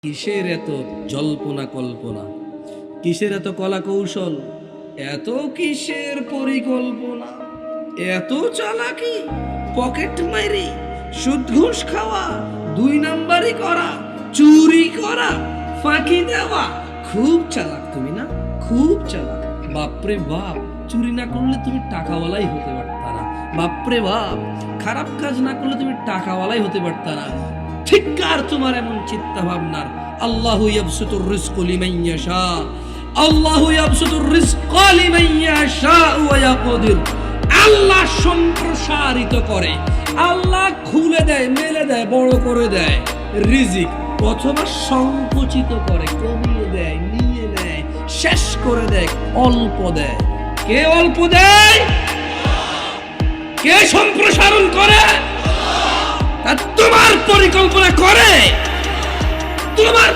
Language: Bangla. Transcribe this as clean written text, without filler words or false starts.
কিসের এত জল্পনা কল্পনা, কিসের এত কলা কৌশল, এত কিসের পরিকল্পনা, এত চালাকি, পকেট মাইরি, সুদ ঘুষ খাওয়া, দুই নাম্বারি করা, চুরি করা, ফাঁকি দেওয়া। খুব চালাক তুমি না, খুব চালাক। বাপরে বাপ, চুরি না করলে তুমি টাকাওয়ালাই হতে পারতা না। বাপরে বাপ, খারাপ কাজ না করলে তুমি টাকাওয়ালাই হতে পারতা না। ঠিককার তোমার এমন চিন্তা ভাবনার। আল্লাহু ইয়াবসুতুর রিজকা লিমান ইয়াশা, আল্লাহু ইয়াবসুতুর রিজকা লিমান ইয়াশা ওয়া ইয়াকদির। আল্লাহ সম্প্রসারিত করে, আল্লাহ খুলে দেয়, মেলে দেয়, বড় করে দেয় রিজিক, অথবা সংকুচিত করে, কমিয়ে দেয়, নিয়ে নেয়, শেষ করে দেয়, অল্প দেয়। কে অল্প দেয়? কে সম্প্রসারণ করে? তোমার পরিকল্পনা করে তোমার